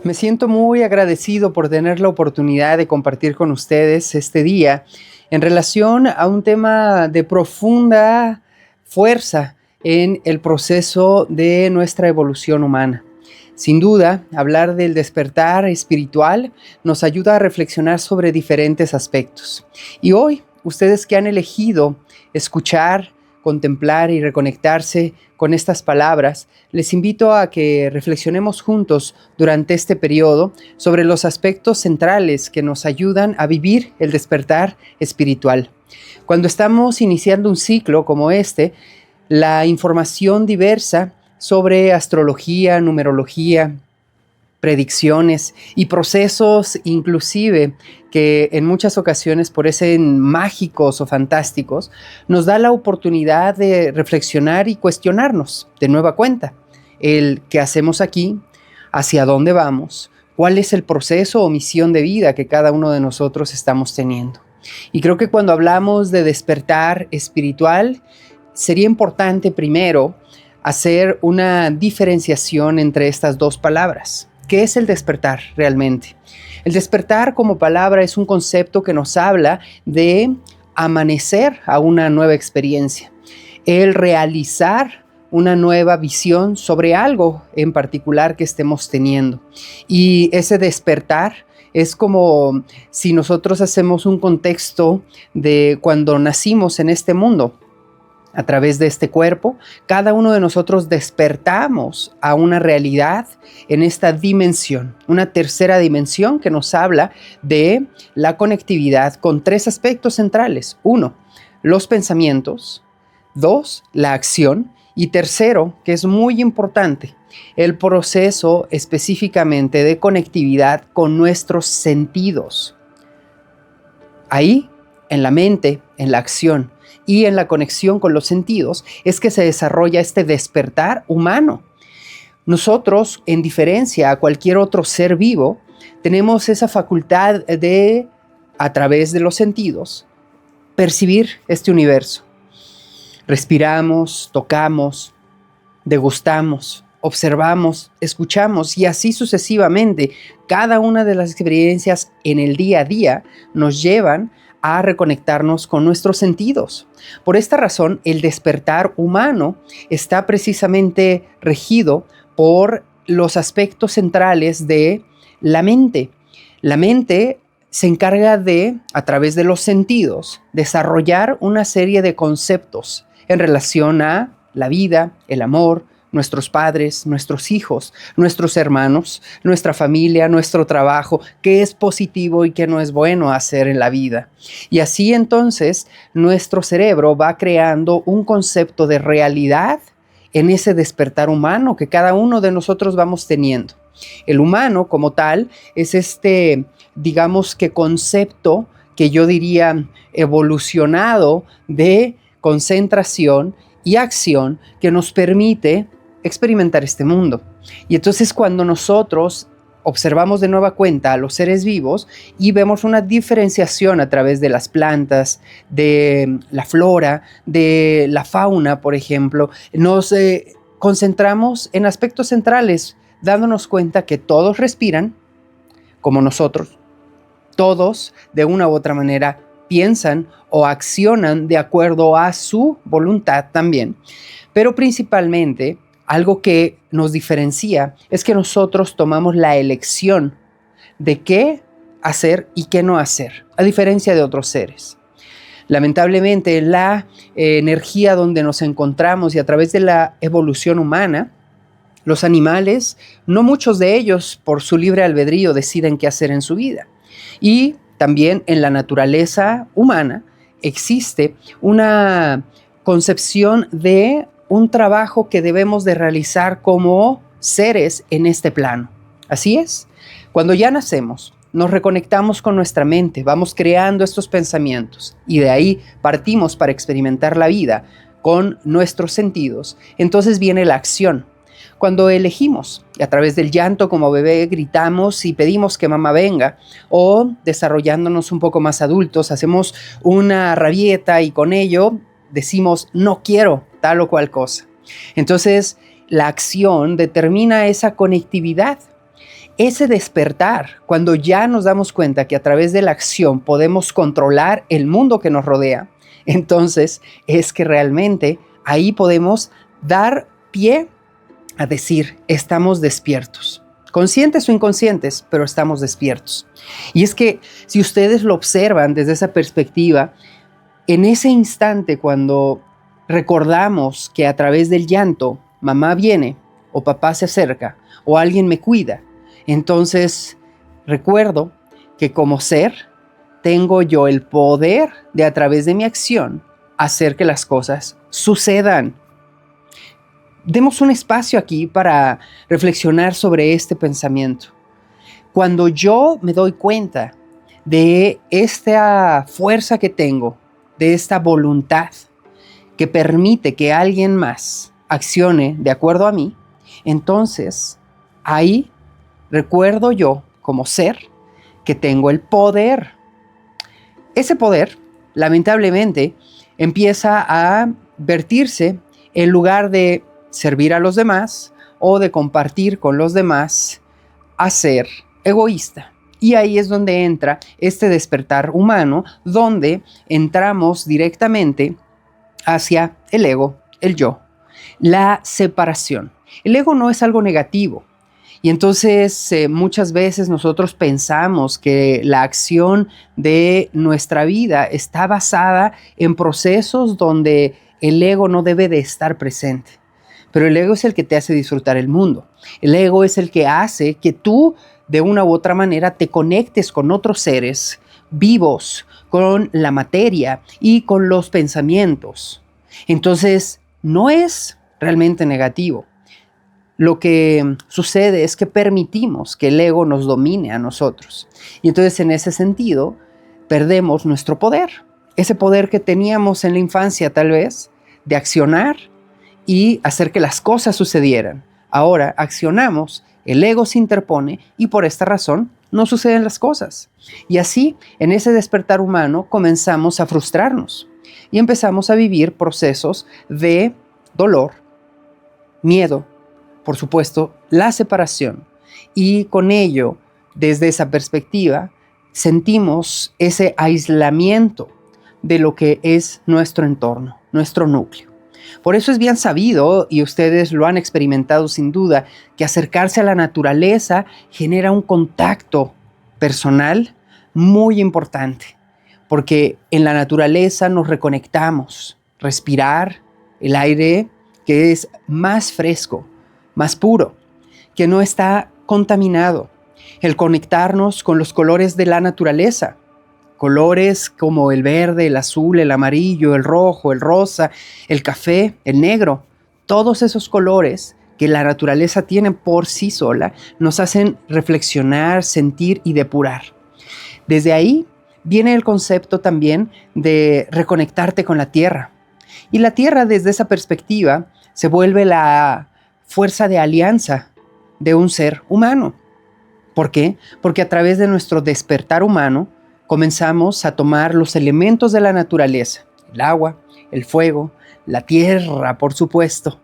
Me siento muy agradecido por tener la oportunidad de compartir con ustedes este día en relación a un tema de profunda fuerza en el proceso de nuestra evolución humana. Sin duda, hablar del despertar espiritual nos ayuda a reflexionar sobre diferentes aspectos. Y hoy, ustedes que han elegido escuchar, contemplar y reconectarse con estas palabras, les invito a que reflexionemos juntos durante este periodo sobre los aspectos centrales que nos ayudan a vivir el despertar espiritual. Cuando estamos iniciando un ciclo como este, la información diversa sobre astrología, numerología, predicciones y procesos inclusive que en muchas ocasiones parecen mágicos o fantásticos, nos da la oportunidad de reflexionar y cuestionarnos de nueva cuenta el qué hacemos aquí, hacia dónde vamos, cuál es el proceso o misión de vida que cada uno de nosotros estamos teniendo. Y creo que cuando hablamos de despertar espiritual, sería importante primero hacer una diferenciación entre estas dos palabras. ¿Qué es el despertar realmente? El despertar como palabra es un concepto que nos habla de amanecer a una nueva experiencia, el realizar una nueva visión sobre algo en particular que estemos teniendo. Y ese despertar es como si nosotros hacemos un contexto de cuando nacimos en este mundo. A través de este cuerpo, cada uno de nosotros despertamos a una realidad en esta dimensión, una tercera dimensión que nos habla de la conectividad con tres aspectos centrales. Uno, los pensamientos. Dos, la acción. Y tercero, que es muy importante, el proceso específicamente de conectividad con nuestros sentidos. Ahí, en la mente, en la acción y en la conexión con los sentidos, es que se desarrolla este despertar humano. Nosotros, en diferencia a cualquier otro ser vivo, tenemos esa facultad de, a través de los sentidos, percibir este universo. Respiramos, tocamos, degustamos, observamos, escuchamos y así sucesivamente. Cada una de las experiencias en el día a día nos llevan a reconectarnos con nuestros sentidos. Por esta razón, el despertar humano está precisamente regido por los aspectos centrales de la mente. La mente se encarga de, a través de los sentidos, desarrollar una serie de conceptos en relación a la vida, el amor, nuestros padres, nuestros hijos, nuestros hermanos, nuestra familia, nuestro trabajo, qué es positivo y qué no es bueno hacer en la vida. Y así entonces nuestro cerebro va creando un concepto de realidad en ese despertar humano que cada uno de nosotros vamos teniendo. El humano como tal es este, digamos que concepto que yo diría evolucionado de concentración y acción que nos permite experimentar este mundo. Y entonces cuando nosotros observamos de nueva cuenta a los seres vivos y vemos una diferenciación a través de las plantas, de la flora, de la fauna, por ejemplo, nos concentramos en aspectos centrales, dándonos cuenta que todos respiran como nosotros, todos de una u otra manera piensan o accionan de acuerdo a su voluntad también, pero principalmente algo que nos diferencia es que nosotros tomamos la elección de qué hacer y qué no hacer, a diferencia de otros seres. Lamentablemente, la energía donde nos encontramos y a través de la evolución humana, los animales, no muchos de ellos por su libre albedrío deciden qué hacer en su vida. Y también en la naturaleza humana existe una concepción de un trabajo que debemos de realizar como seres en este plano. Así es, cuando ya nacemos, nos reconectamos con nuestra mente, vamos creando estos pensamientos y de ahí partimos para experimentar la vida con nuestros sentidos. Entonces viene la acción. Cuando elegimos, a través del llanto como bebé gritamos y pedimos que mamá venga, o desarrollándonos un poco más adultos, hacemos una rabieta y con ello decimos no quiero tal o cual cosa. Entonces la acción determina esa conectividad ese despertar, cuando ya nos damos cuenta que a través de la acción podemos controlar el mundo que nos rodea, entonces es que realmente ahí podemos dar pie a decir, estamos despiertos. Conscientes o inconscientes, pero estamos despiertos. Y es que si ustedes lo observan desde esa perspectiva, en ese instante cuando recordamos que a través del llanto mamá viene o papá se acerca o alguien me cuida, entonces recuerdo que como ser tengo yo el poder de a través de mi acción hacer que las cosas sucedan. Demos un espacio aquí para reflexionar sobre este pensamiento. Cuando yo me doy cuenta de esta fuerza que tengo, de esta voluntad que permite que alguien más accione de acuerdo a mí, entonces ahí recuerdo yo como ser que tengo el poder. Ese poder, lamentablemente, empieza a vertirse en lugar de servir a los demás o de compartir con los demás, a ser egoísta. Y ahí es donde entra este despertar humano, donde entramos directamente hacia el ego, el yo, la separación. El ego no es algo negativo. Y entonces muchas veces nosotros pensamos que la acción de nuestra vida está basada en procesos donde el ego no debe de estar presente. Pero el ego es el que te hace disfrutar el mundo. El ego es el que hace que tú de una u otra manera te conectes con otros seres vivos, con la materia y con los pensamientos. Entonces no es realmente negativo. Lo que sucede es que permitimos que el ego nos domine a nosotros. Y entonces en ese sentido perdemos nuestro poder. Ese poder que teníamos en la infancia tal vez de accionar y hacer que las cosas sucedieran. Ahora accionamos, el ego se interpone y por esta razón no suceden las cosas. Y así en ese despertar humano comenzamos a frustrarnos y empezamos a vivir procesos de dolor, miedo, por supuesto, la separación. Y con ello, desde esa perspectiva, sentimos ese aislamiento de lo que es nuestro entorno, nuestro núcleo. Por eso es bien sabido, y ustedes lo han experimentado sin duda, que acercarse a la naturaleza genera un contacto personal muy importante. Porque en la naturaleza nos reconectamos, respirar el aire que es más fresco, más puro, que no está contaminado. El conectarnos con los colores de la naturaleza, colores como el verde, el azul, el amarillo, el rojo, el rosa, el café, el negro. Todos esos colores que la naturaleza tiene por sí sola nos hacen reflexionar, sentir y depurar. Desde ahí viene el concepto también de reconectarte con la tierra. Y la tierra desde esa perspectiva se vuelve la fuerza de alianza de un ser humano. ¿Por qué? Porque a través de nuestro despertar humano comenzamos a tomar los elementos de la naturaleza, el agua, el fuego, la tierra, por supuesto,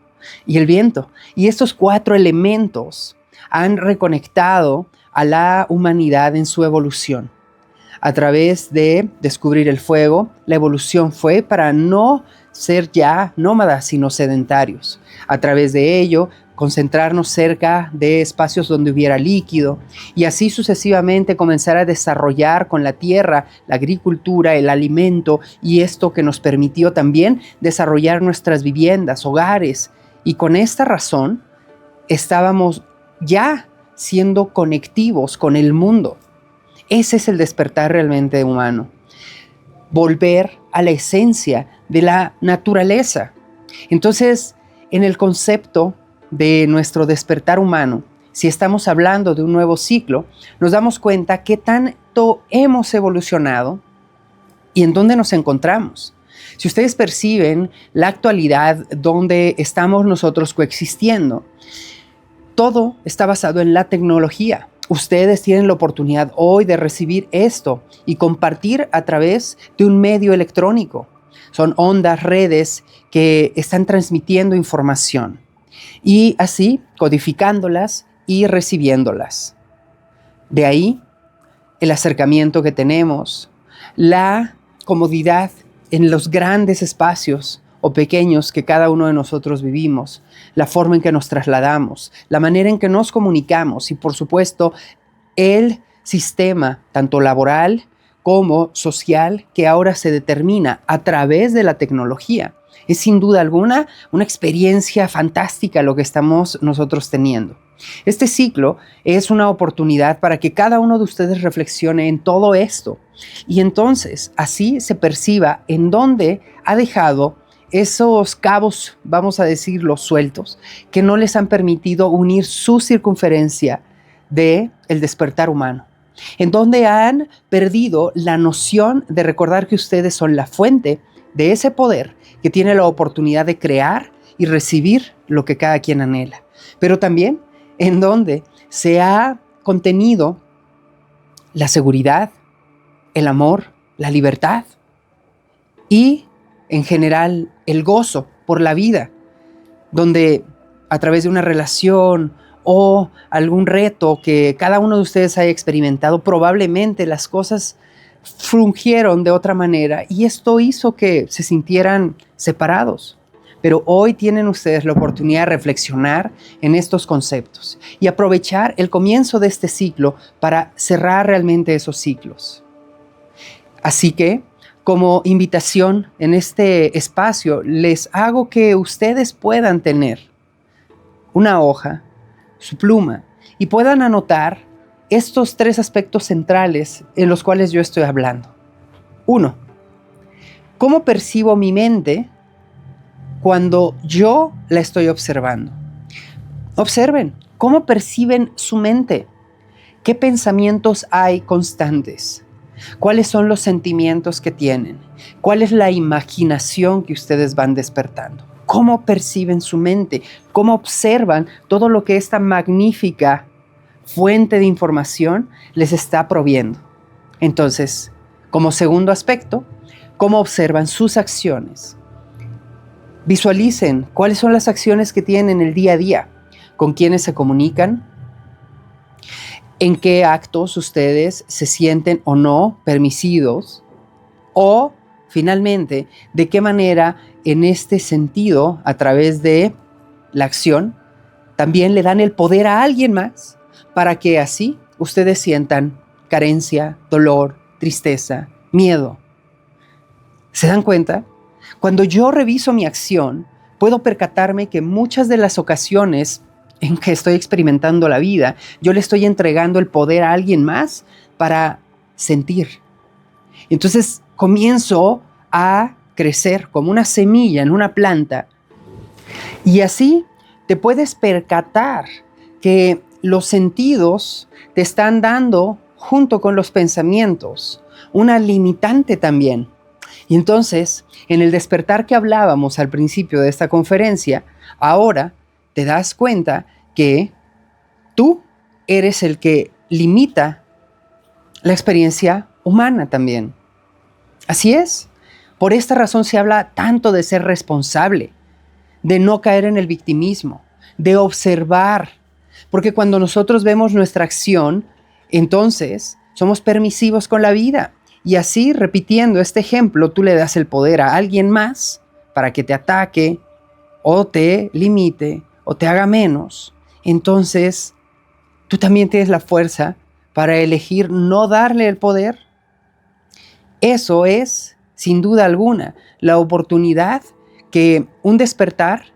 y el viento. Y estos 4 elementos han reconectado a la humanidad en su evolución. A través de descubrir el fuego, la evolución fue para no ser ya nómadas, sino sedentarios. A través de ello, concentrarnos cerca de espacios donde hubiera líquido y así sucesivamente comenzar a desarrollar con la tierra, la agricultura, el alimento y esto que nos permitió también desarrollar nuestras viviendas, hogares. Y con esta razón estábamos ya siendo conectivos con el mundo. Ese es el despertar realmente humano. Volver a la esencia de la naturaleza. Entonces, en el concepto de nuestro despertar humano, si estamos hablando de un nuevo ciclo, nos damos cuenta qué tanto hemos evolucionado y en dónde nos encontramos. Si ustedes perciben la actualidad donde estamos nosotros coexistiendo, todo está basado en la tecnología. Ustedes tienen la oportunidad hoy de recibir esto y compartir a través de un medio electrónico. Son ondas, redes que están transmitiendo información y así codificándolas y recibiéndolas. De ahí el acercamiento que tenemos, la comodidad en los grandes espacios o pequeños que cada uno de nosotros vivimos, la forma en que nos trasladamos, la manera en que nos comunicamos y, por supuesto, el sistema tanto laboral como social que ahora se determina a través de la tecnología. Es sin duda alguna una experiencia fantástica lo que estamos nosotros teniendo. Este ciclo es una oportunidad para que cada uno de ustedes reflexione en todo esto y entonces así se perciba en dónde ha dejado esos cabos, vamos a decirlo, sueltos, que no les han permitido unir su circunferencia del despertar humano, en donde han perdido la noción de recordar que ustedes son la fuente de ese poder que tiene la oportunidad de crear y recibir lo que cada quien anhela, pero también en donde se ha contenido la seguridad, el amor, la libertad y en general el gozo por la vida, donde a través de una relación o algún reto que cada uno de ustedes haya experimentado, probablemente las cosas fungieron de otra manera y esto hizo que se sintieran separados. Pero hoy tienen ustedes la oportunidad de reflexionar en estos conceptos y aprovechar el comienzo de este ciclo para cerrar realmente esos ciclos. Así que, como invitación en este espacio, les hago que ustedes puedan tener una hoja, su pluma, y puedan anotar estos 3 aspectos centrales en los cuales yo estoy hablando. 1. ¿Cómo percibo mi mente cuando yo la estoy observando? Observen, ¿cómo perciben su mente? ¿Qué pensamientos hay constantes? ¿Cuáles son los sentimientos que tienen? ¿Cuál es la imaginación que ustedes van despertando? ¿Cómo perciben su mente? ¿Cómo observan todo lo que esta magnífica fuente de información les está proviendo? Entonces, como segundo aspecto, ¿cómo observan sus acciones? Visualicen cuáles son las acciones que tienen el día a día, con quiénes se comunican, en qué actos ustedes se sienten o no permisidos, o finalmente, de qué manera en este sentido, a través de la acción, también le dan el poder a alguien más para que así ustedes sientan carencia, dolor, tristeza, miedo. ¿Se dan cuenta? Cuando yo reviso mi acción, puedo percatarme que muchas de las ocasiones en que estoy experimentando la vida, yo le estoy entregando el poder a alguien más para sentir. Entonces comienzo a crecer como una semilla en una planta y así te puedes percatar que los sentidos te están dando, junto con los pensamientos, una limitante también. Y entonces, en el despertar que hablábamos al principio de esta conferencia, ahora te das cuenta que tú eres el que limita la experiencia humana también. Así es. Por esta razón se habla tanto de ser responsable, de no caer en el victimismo, de observar. Porque cuando nosotros vemos nuestra acción, entonces somos permisivos con la vida. Y así, repitiendo este ejemplo, tú le das el poder a alguien más para que te ataque o te limite o te haga menos. Entonces, tú también tienes la fuerza para elegir no darle el poder. Eso es, sin duda alguna, la oportunidad que un despertar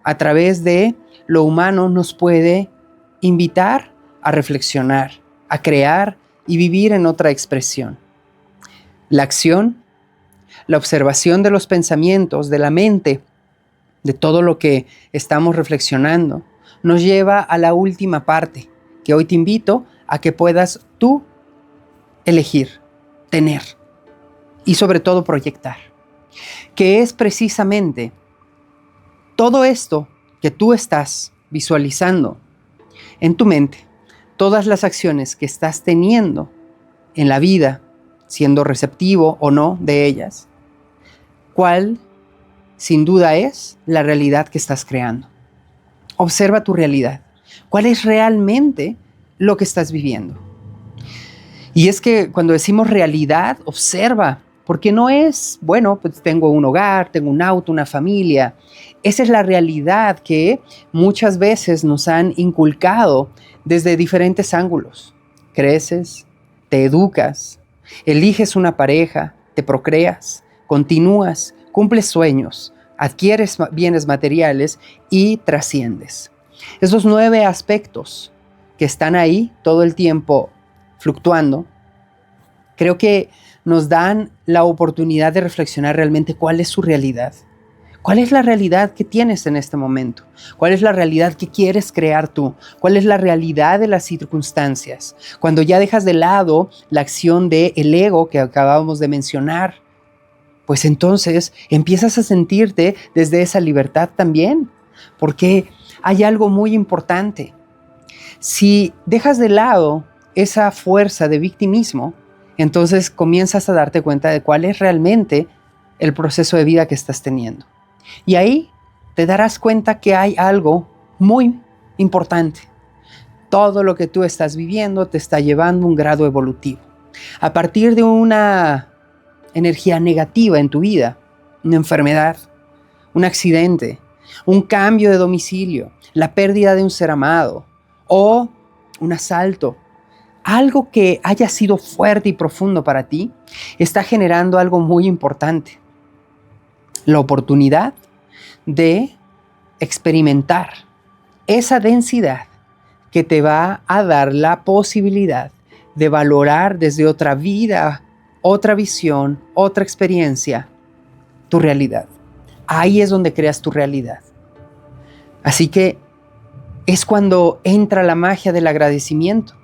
a través de lo humano nos puede invitar a reflexionar, a crear y vivir en otra expresión. La acción, la observación de los pensamientos, de la mente, de todo lo que estamos reflexionando, nos lleva a la última parte, que hoy te invito a que puedas tú elegir, tener y sobre todo proyectar, que es precisamente todo esto que tú estás visualizando en tu mente, todas las acciones que estás teniendo en la vida, siendo receptivo o no de ellas, ¿cuál sin duda es la realidad que estás creando? Observa tu realidad. ¿Cuál es realmente lo que estás viviendo? Y es que cuando decimos realidad, observa, porque no es, bueno, pues tengo un hogar, tengo un auto, una familia. Esa es la realidad que muchas veces nos han inculcado desde diferentes ángulos. Creces, te educas, eliges una pareja, te procreas, continúas, cumples sueños, adquieres bienes materiales y trasciendes. Esos 9 aspectos que están ahí todo el tiempo fluctuando, creo que nos dan la oportunidad de reflexionar realmente cuál es su realidad. ¿Cuál es la realidad que tienes en este momento? ¿Cuál es la realidad que quieres crear tú? ¿Cuál es la realidad de las circunstancias? Cuando ya dejas de lado la acción del ego que acabamos de mencionar, pues entonces empiezas a sentirte desde esa libertad también, porque hay algo muy importante. Si dejas de lado esa fuerza de victimismo, entonces comienzas a darte cuenta de cuál es realmente el proceso de vida que estás teniendo. Y ahí te darás cuenta que hay algo muy importante. Todo lo que tú estás viviendo te está llevando a un grado evolutivo. A partir de una energía negativa en tu vida, una enfermedad, un accidente, un cambio de domicilio, la pérdida de un ser amado o un asalto, algo que haya sido fuerte y profundo para ti, está generando algo muy importante. La oportunidad de experimentar esa densidad que te va a dar la posibilidad de valorar desde otra vida, otra visión, otra experiencia, tu realidad. Ahí es donde creas tu realidad. Así que es cuando entra la magia del agradecimiento.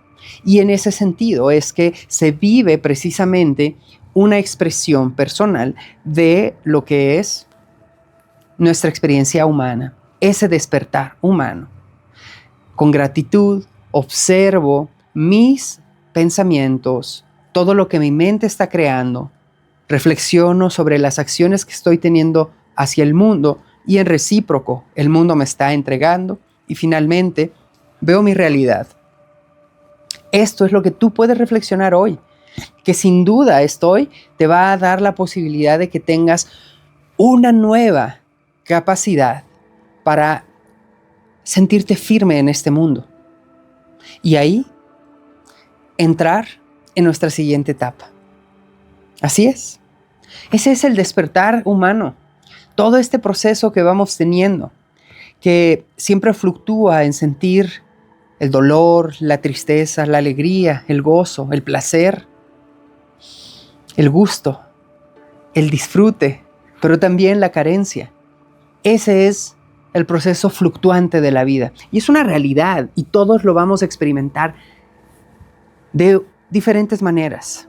Y en ese sentido es que se vive precisamente una expresión personal de lo que es nuestra experiencia humana, ese despertar humano. Con gratitud observo mis pensamientos, todo lo que mi mente está creando, reflexiono sobre las acciones que estoy teniendo hacia el mundo y en recíproco el mundo me está entregando y finalmente veo mi realidad. Esto es lo que tú puedes reflexionar hoy, que sin duda te va a dar la posibilidad de que tengas una nueva capacidad para sentirte firme en este mundo. Y ahí entrar en nuestra siguiente etapa. Así es. Ese es el despertar humano. Todo este proceso que vamos teniendo, que siempre fluctúa en sentir el dolor, la tristeza, la alegría, el gozo, el placer, el gusto, el disfrute, pero también la carencia. Ese es el proceso fluctuante de la vida. Y es una realidad y todos lo vamos a experimentar de diferentes maneras.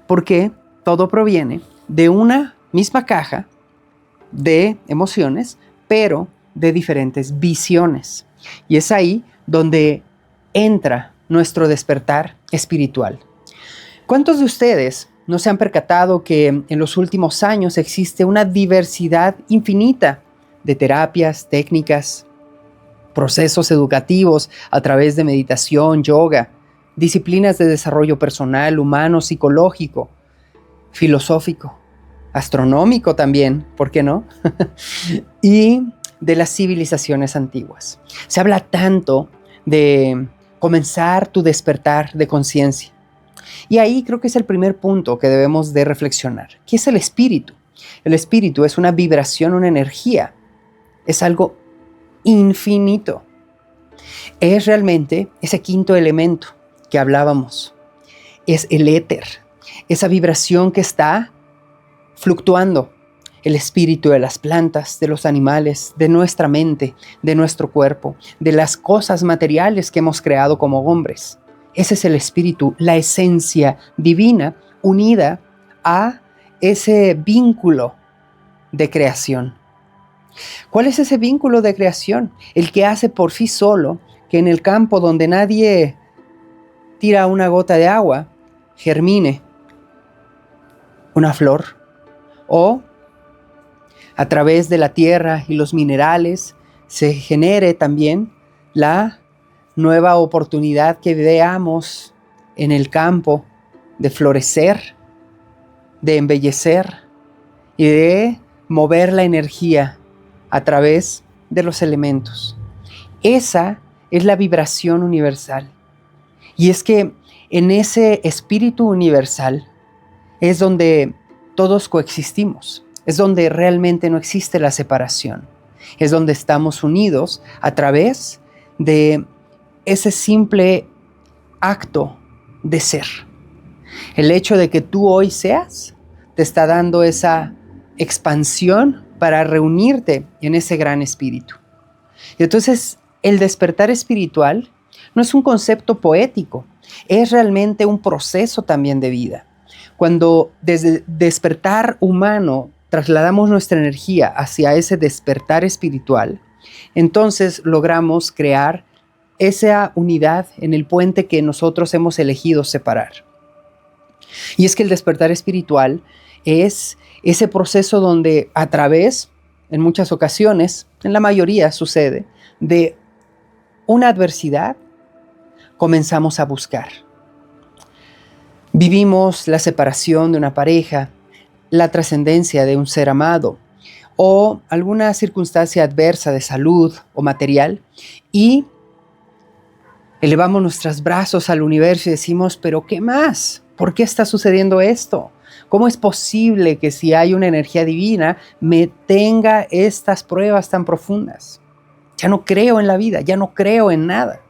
Porque todo proviene de una misma caja de emociones, pero de diferentes visiones. Y es ahí donde entra nuestro despertar espiritual. ¿Cuántos de ustedes no se han percatado que en los últimos años existe una diversidad infinita de terapias, técnicas, procesos educativos a través de meditación, yoga, disciplinas de desarrollo personal, humano, psicológico, filosófico, astronómico también, ¿por qué no? Y de las civilizaciones antiguas. Se habla tanto de comenzar tu despertar de conciencia. Y ahí creo que es el primer punto que debemos de reflexionar. ¿Qué es el espíritu? El espíritu es una vibración, una energía. Es algo infinito. Es realmente ese quinto elemento que hablábamos. Es el éter. Esa vibración que está fluctuando. El espíritu de las plantas, de los animales, de nuestra mente, de nuestro cuerpo, de las cosas materiales que hemos creado como hombres. Ese es el espíritu, la esencia divina unida a ese vínculo de creación. ¿Cuál es ese vínculo de creación? El que hace por sí solo que en el campo donde nadie tira una gota de agua, germine una flor, o a través de la tierra y los minerales se genere también la nueva oportunidad que veamos en el campo de florecer, de embellecer y de mover la energía a través de los elementos. Esa es la vibración universal. Y es que en ese espíritu universal es donde todos coexistimos, es donde realmente no existe la separación, es donde estamos unidos a través de ese simple acto de ser. El hecho de que tú hoy seas te está dando esa expansión para reunirte en ese gran espíritu. Y entonces el despertar espiritual no es un concepto poético, es realmente un proceso también de vida. Cuando desde despertar humano trasladamos nuestra energía hacia ese despertar espiritual, entonces logramos crear esa unidad en el puente que nosotros hemos elegido separar. Y es que el despertar espiritual es ese proceso donde a través, en muchas ocasiones, en la mayoría sucede, de una adversidad, comenzamos a buscar. Vivimos la separación de una pareja, la trascendencia de un ser amado o alguna circunstancia adversa de salud o material y elevamos nuestros brazos al universo y decimos, ¿pero qué más? ¿Por qué está sucediendo esto? ¿Cómo es posible que si hay una energía divina me tenga estas pruebas tan profundas? Ya no creo en la vida, ya no creo en nada.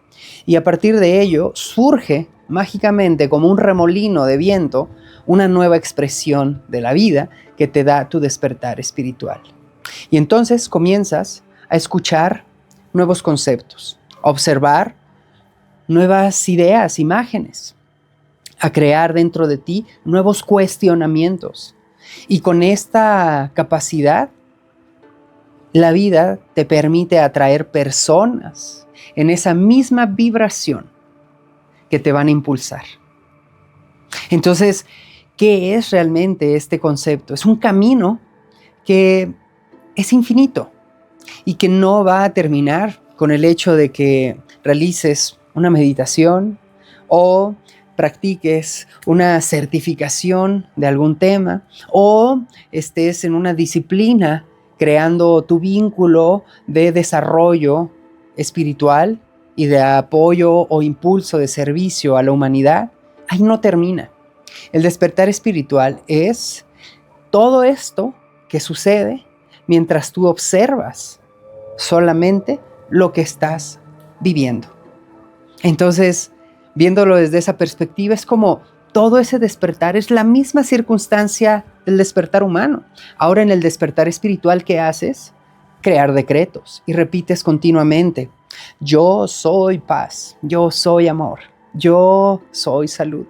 Y a partir de ello surge mágicamente como un remolino de viento una nueva expresión de la vida que te da tu despertar espiritual. Y entonces comienzas a escuchar nuevos conceptos, a observar nuevas ideas, imágenes, a crear dentro de ti nuevos cuestionamientos. Y con esta capacidad, la vida te permite atraer personas en esa misma vibración que te van a impulsar. Entonces, ¿qué es realmente este concepto? Es un camino que es infinito y que no va a terminar con el hecho de que realices una meditación o practiques una certificación de algún tema o estés en una disciplina creando tu vínculo de desarrollo espiritual y de apoyo o impulso de servicio a la humanidad. Ahí no termina. El despertar espiritual es todo esto que sucede mientras tú observas solamente lo que estás viviendo. Entonces, viéndolo desde esa perspectiva, es como todo ese despertar es la misma circunstancia del despertar humano. Ahora en el despertar espiritual, ¿qué haces? Crear decretos y repites continuamente: yo soy paz, yo soy amor, yo soy salud.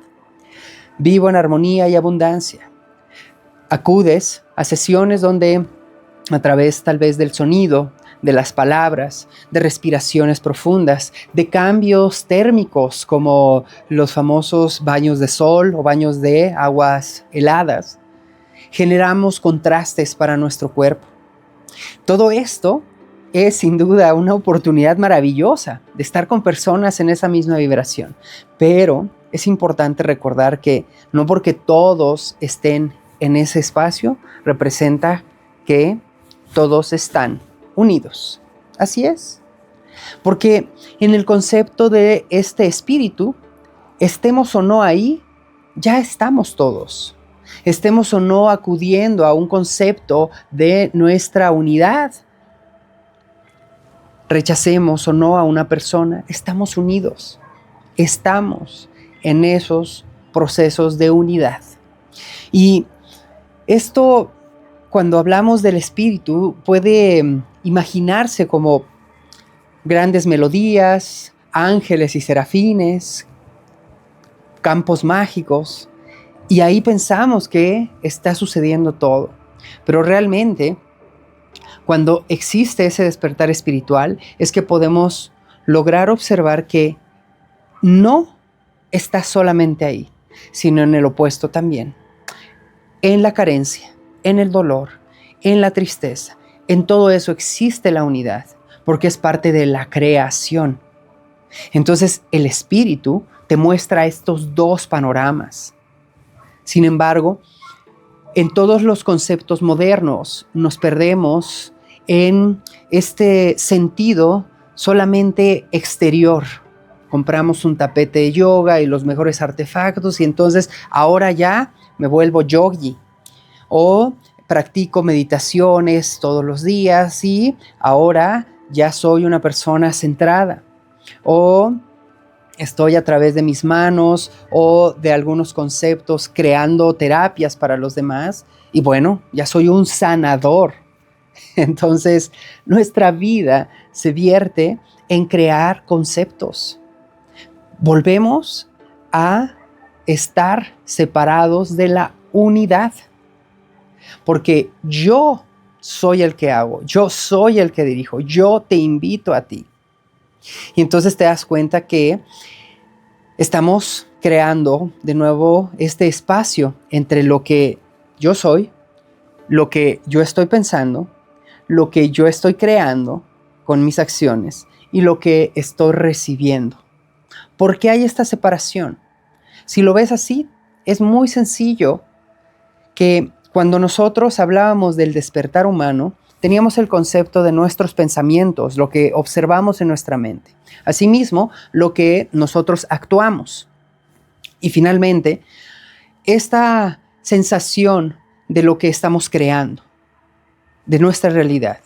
Vivo en armonía y abundancia. Acudes a sesiones donde a través tal vez del sonido, de las palabras, de respiraciones profundas, de cambios térmicos como los famosos baños de sol o baños de aguas heladas, generamos contrastes para nuestro cuerpo. Todo esto es sin duda una oportunidad maravillosa de estar con personas en esa misma vibración, pero es importante recordar que no porque todos estén en ese espacio representa que todos están unidos. Así es. Porque en el concepto de este espíritu, estemos o no ahí, ya estamos todos. Estemos o no acudiendo a un concepto de nuestra unidad, rechacemos o no a una persona, estamos unidos. Estamos en esos procesos de unidad. Y esto, cuando hablamos del espíritu, puede imaginarse como grandes melodías, ángeles y serafines, campos mágicos, y ahí pensamos que está sucediendo todo. Pero realmente, cuando existe ese despertar espiritual, es que podemos lograr observar que no está solamente ahí, sino en el opuesto también. En la carencia, en el dolor, en la tristeza, en todo eso existe la unidad, porque es parte de la creación. Entonces el espíritu te muestra estos dos panoramas. Sin embargo, en todos los conceptos modernos nos perdemos en este sentido solamente exterior. Compramos un tapete de yoga y los mejores artefactos y entonces ahora ya me vuelvo yogi. O practico meditaciones todos los días y ahora ya soy una persona centrada. O estoy a través de mis manos o de algunos conceptos creando terapias para los demás y bueno, ya soy un sanador. Entonces, nuestra vida se vierte en crear conceptos. Volvemos a estar separados de la unidad, porque yo soy el que hago, yo soy el que dirijo, yo te invito a ti. Y entonces te das cuenta que estamos creando de nuevo este espacio entre lo que yo soy, lo que yo estoy pensando, lo que yo estoy creando con mis acciones y lo que estoy recibiendo. ¿Por qué hay esta separación? Si lo ves así, es muy sencillo que cuando nosotros hablábamos del despertar humano, teníamos el concepto de nuestros pensamientos, lo que observamos en nuestra mente. Asimismo, lo que nosotros actuamos. Y finalmente, esta sensación de lo que estamos creando, de nuestra realidad.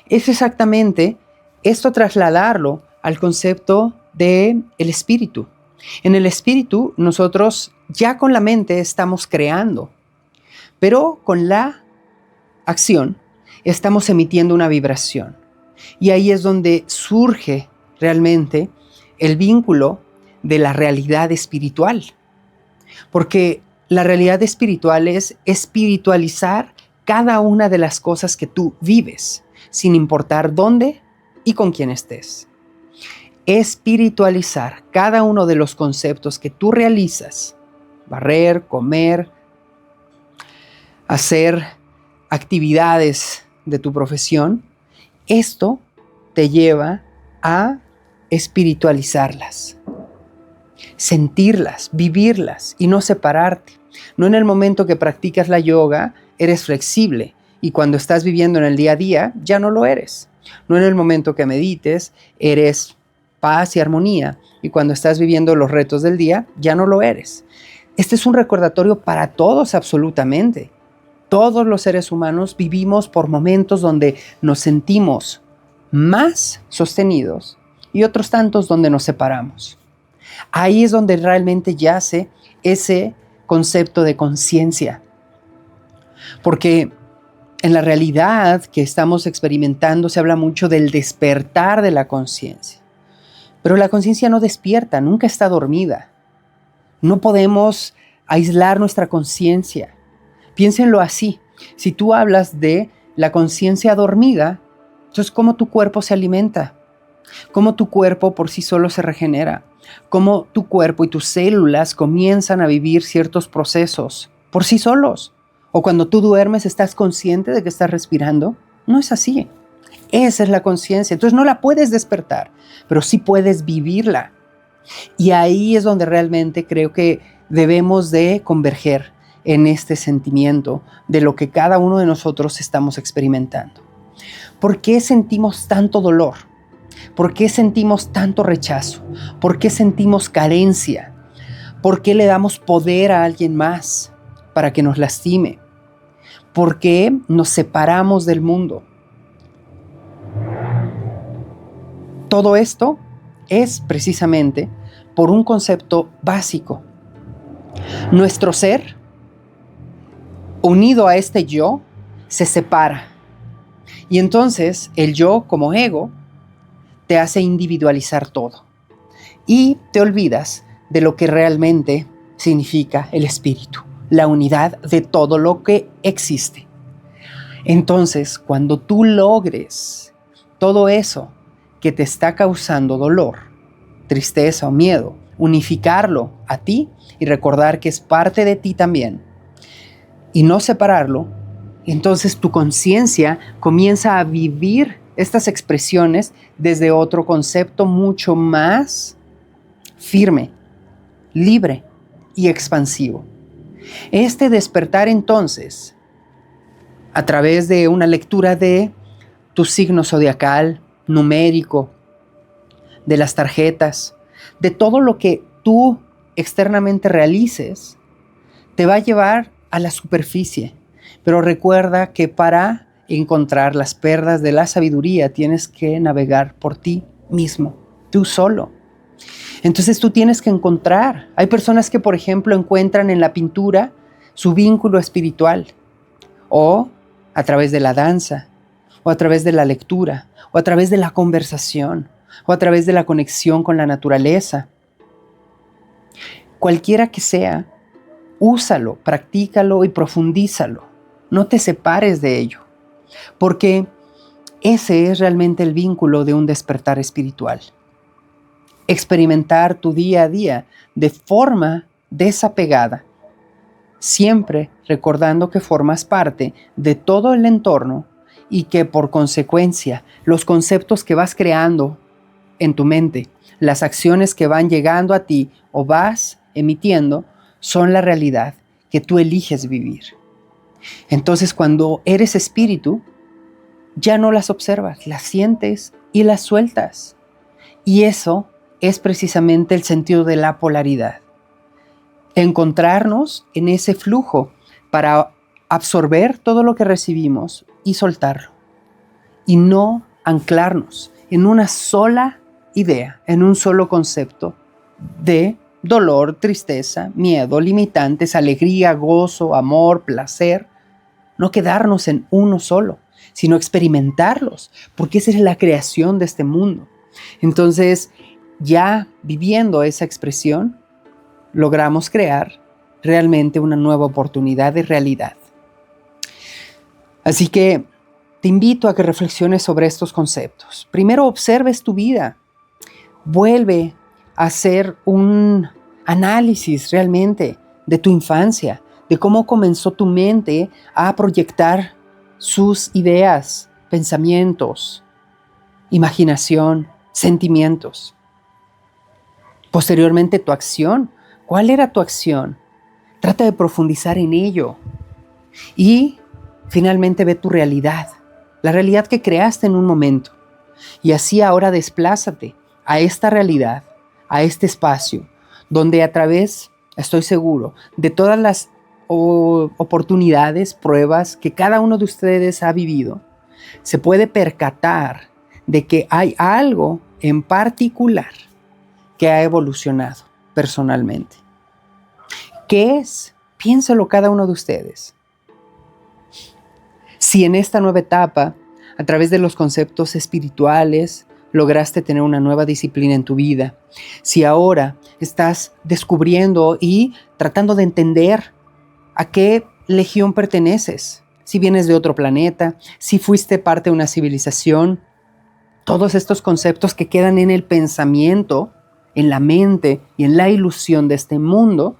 Es exactamente esto trasladarlo al concepto del espíritu. En el espíritu, nosotros ya con la mente estamos creando, pero con la acción estamos emitiendo una vibración. Y ahí es donde surge realmente el vínculo de la realidad espiritual. Porque la realidad espiritual es espiritualizar cada una de las cosas que tú vives, sin importar dónde y con quién estés. Espiritualizar cada uno de los conceptos que tú realizas, barrer, comer, hacer actividades de tu profesión, esto te lleva a espiritualizarlas, sentirlas, vivirlas y no separarte. No en el momento que practicas la yoga eres flexible y cuando estás viviendo en el día a día ya no lo eres. No en el momento que medites eres paz y armonía y cuando estás viviendo los retos del día ya no lo eres. Este es un recordatorio para todos absolutamente. Todos los seres humanos vivimos por momentos donde nos sentimos más sostenidos y otros tantos donde nos separamos. Ahí es donde realmente yace ese concepto de conciencia. Porque en la realidad que estamos experimentando se habla mucho del despertar de la conciencia. Pero la conciencia no despierta, nunca está dormida. No podemos aislar nuestra conciencia. Piénsenlo así. Si tú hablas de la conciencia dormida, entonces ¿cómo tu cuerpo se alimenta? ¿Cómo tu cuerpo por sí solo se regenera? ¿Cómo tu cuerpo y tus células comienzan a vivir ciertos procesos por sí solos? ¿O cuando tú duermes estás consciente de que estás respirando? No es así. Esa es la conciencia. Entonces no la puedes despertar, pero sí puedes vivirla. Y ahí es donde realmente creo que debemos de converger en este sentimiento de lo que cada uno de nosotros estamos experimentando. ¿Por qué sentimos tanto dolor? ¿Por qué sentimos tanto rechazo? ¿Por qué sentimos carencia? ¿Por qué le damos poder a alguien más para que nos lastime? ¿Por qué nos separamos del mundo? Todo esto es precisamente por un concepto básico. Nuestro ser, unido a este yo, se separa. Y entonces el yo como ego te hace individualizar todo. Y te olvidas de lo que realmente significa el espíritu, la unidad de todo lo que existe. Entonces, cuando tú logres todo eso que te está causando dolor, tristeza o miedo, unificarlo a ti y recordar que es parte de ti también y no separarlo, entonces tu conciencia comienza a vivir estas expresiones desde otro concepto mucho más firme, libre y expansivo. Este despertar entonces, a través de una lectura de tu signo zodiacal, numérico, de las tarjetas, de todo lo que tú externamente realices, te va a llevar a la superficie. Pero recuerda que para encontrar las perlas de la sabiduría tienes que navegar por ti mismo, tú solo. Entonces tú tienes que encontrar. Hay personas que, por ejemplo, encuentran en la pintura su vínculo espiritual, o a través de la danza, o a través de la lectura, o a través de la conversación, o a través de la conexión con la naturaleza. Cualquiera que sea, úsalo, practícalo y profundízalo. No te separes de ello, porque ese es realmente el vínculo de un despertar espiritual. Experimentar tu día a día de forma desapegada, siempre recordando que formas parte de todo el entorno y que por consecuencia los conceptos que vas creando en tu mente, las acciones que van llegando a ti o vas emitiendo, son la realidad que tú eliges vivir. Entonces, cuando eres espíritu, ya no las observas, las sientes y las sueltas. Y eso es precisamente el sentido de la polaridad. Encontrarnos en ese flujo para absorber todo lo que recibimos y soltarlo. Y no anclarnos en una sola idea, en un solo concepto de dolor, tristeza, miedo, limitantes, alegría, gozo, amor, placer. No quedarnos en uno solo, sino experimentarlos, porque esa es la creación de este mundo. Entonces, ya viviendo esa expresión, logramos crear realmente una nueva oportunidad de realidad. Así que te invito a que reflexiones sobre estos conceptos. Primero, observes tu vida. Vuelve a hacer un análisis realmente de tu infancia, de cómo comenzó tu mente a proyectar sus ideas, pensamientos, imaginación, sentimientos. Posteriormente, tu acción. ¿Cuál era tu acción? Trata de profundizar en ello. Y finalmente ve tu realidad, la realidad que creaste en un momento. Y así ahora desplázate a esta realidad, a este espacio, donde a través, estoy seguro, de todas las oportunidades, pruebas que cada uno de ustedes ha vivido, se puede percatar de que hay algo en particular que ha evolucionado personalmente. ¿Qué es? Piénsalo cada uno de ustedes. Si en esta nueva etapa, a través de los conceptos espirituales, lograste tener una nueva disciplina en tu vida, si ahora estás descubriendo y tratando de entender a qué legión perteneces, si vienes de otro planeta, si fuiste parte de una civilización, todos estos conceptos que quedan en el pensamiento, en la mente y en la ilusión de este mundo,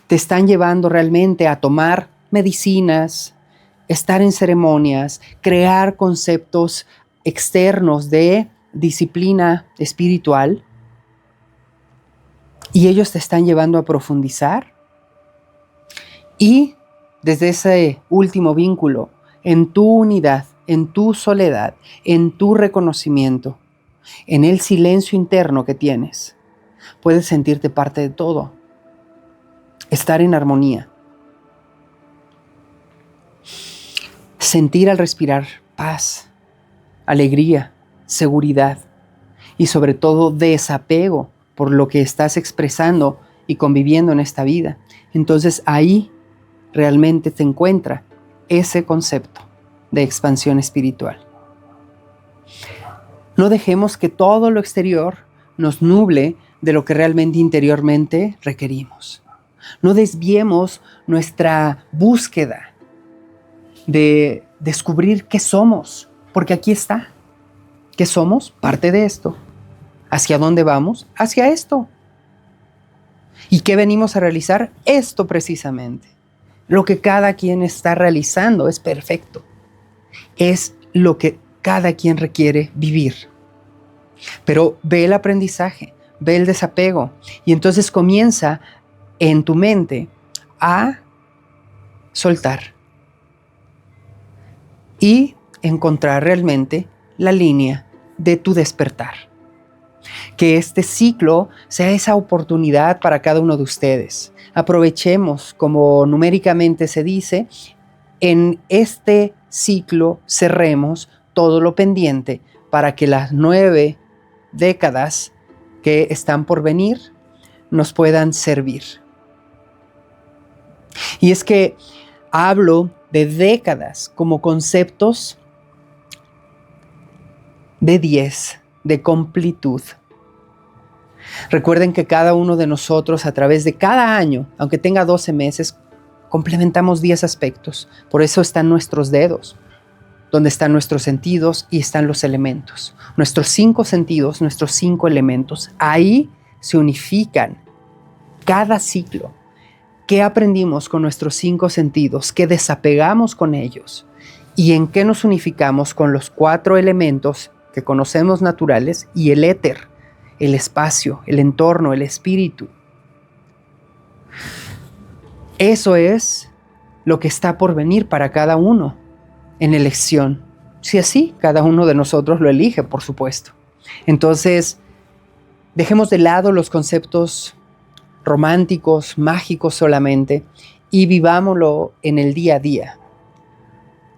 te están llevando realmente a tomar medicinas, estar en ceremonias, crear conceptos externos de disciplina espiritual, y ellos te están llevando a profundizar. Y desde ese último vínculo, en tu unidad, en tu soledad, en tu reconocimiento, en el silencio interno que tienes, puedes sentirte parte de todo, estar en armonía, sentir al respirar paz, alegría, seguridad y sobre todo desapego por lo que estás expresando y conviviendo en esta vida. Entonces ahí realmente te encuentra ese concepto de expansión espiritual. No dejemos que todo lo exterior nos nuble de lo que realmente interiormente requerimos. No desviemos nuestra búsqueda de descubrir qué somos, porque aquí está. ¿Qué somos? Parte de esto. ¿Hacia dónde vamos? Hacia esto. ¿Y qué venimos a realizar? Esto precisamente. Lo que cada quien está realizando es perfecto. Es lo que cada quien requiere vivir. Pero ve el aprendizaje, ve el desapego y entonces comienza en tu mente a soltar y encontrar realmente la línea de tu despertar. Que este ciclo sea esa oportunidad para cada uno de ustedes. Aprovechemos, como numéricamente se dice, en este ciclo cerremos todo lo pendiente para que las 9 décadas que están por venir nos puedan servir. Y es que hablo de décadas como conceptos de 10, de completud. Recuerden que cada uno de nosotros a través de cada año, aunque tenga 12 meses, complementamos 10 aspectos. Por eso están nuestros dedos, donde están nuestros sentidos y están los elementos. Nuestros 5 sentidos, nuestros 5 elementos. Ahí se unifican cada ciclo. ¿Qué aprendimos con nuestros 5 sentidos? ¿Qué desapegamos con ellos? ¿Y en qué nos unificamos con los 4 elementos que conocemos naturales y el éter, el espacio, el entorno, el espíritu? Eso es lo que está por venir para cada uno en elección. Si así, cada uno de nosotros lo elige, por supuesto. Entonces, dejemos de lado los conceptos románticos, mágicos solamente, y vivámoslo en el día a día.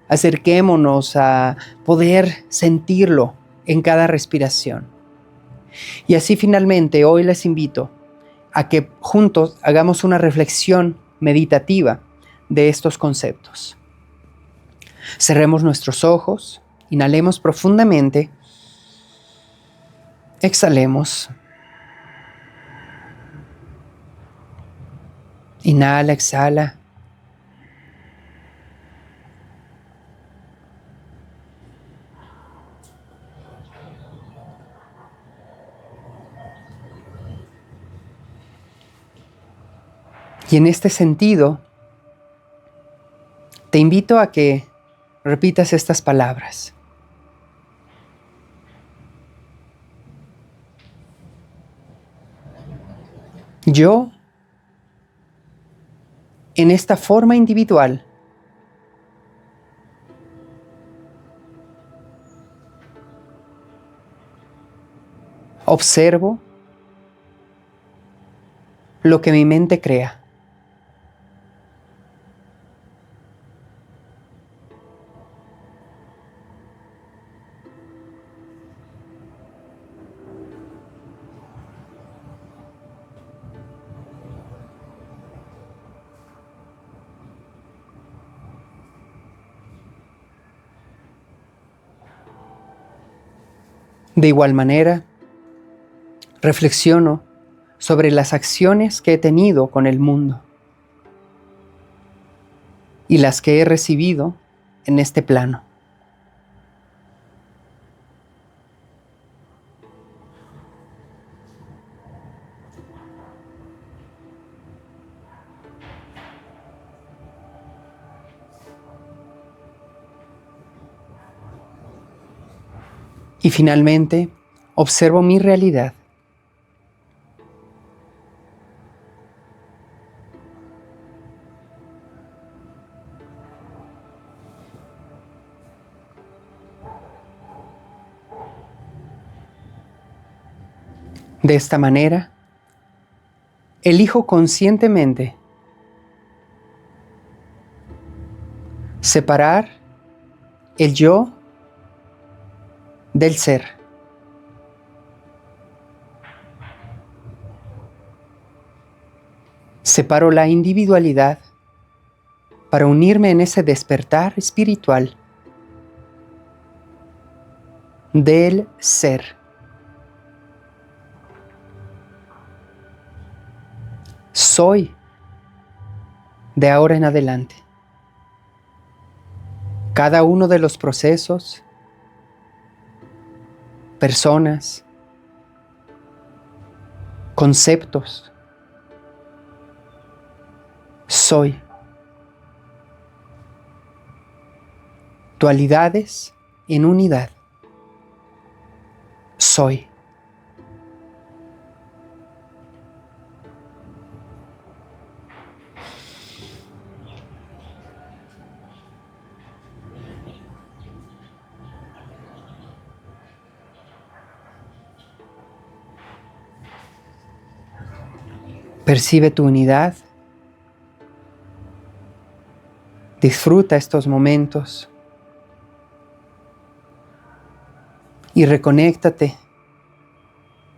Acerquémonos a poder sentirlo en cada respiración. Y así finalmente hoy les invito a que juntos hagamos una reflexión meditativa de estos conceptos. Cerremos nuestros ojos, inhalemos profundamente, exhalemos. Inhala, exhala. Y en este sentido, te invito a que repitas estas palabras. Yo, en esta forma individual, observo lo que mi mente crea. De igual manera, reflexiono sobre las acciones que he tenido con el mundo y las que he recibido en este plano. Y finalmente, observo mi realidad. De esta manera, elijo conscientemente separar el yo del ser. Separo la individualidad para unirme en ese despertar espiritual del ser. Soy de ahora en adelante. Cada uno de los procesos, personas, conceptos, soy. Dualidades en unidad. Soy. Percibe tu unidad. Disfruta estos momentos. Y reconéctate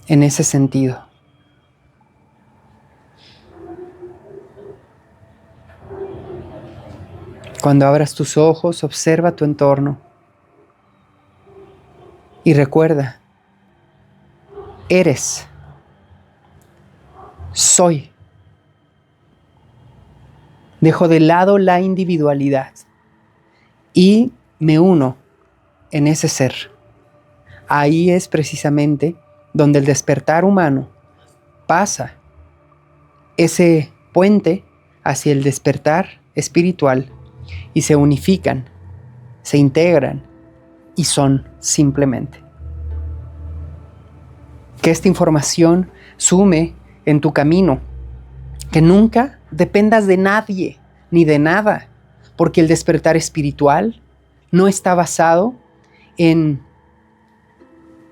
en ese sentido. Cuando abras tus ojos, observa tu entorno. Y recuerda, eres, soy. Dejo de lado la individualidad y me uno en ese ser. Ahí es precisamente donde el despertar humano pasa ese puente hacia el despertar espiritual y se unifican, se integran y son simplemente. Que esta información sume en tu camino, que nunca dependas de nadie ni de nada, porque el despertar espiritual no está basado en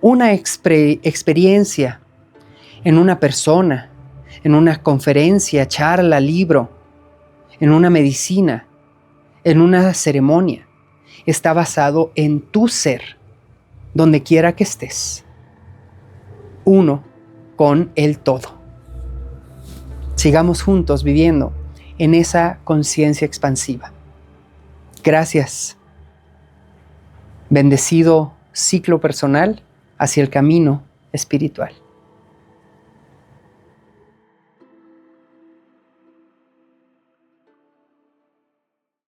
una experiencia, en una persona, en una conferencia, charla, libro, en una medicina, en una ceremonia. Está basado en tu ser, donde quiera que estés, uno con el todo. Sigamos juntos viviendo en esa conciencia expansiva. Gracias. Bendecido ciclo personal hacia el camino espiritual.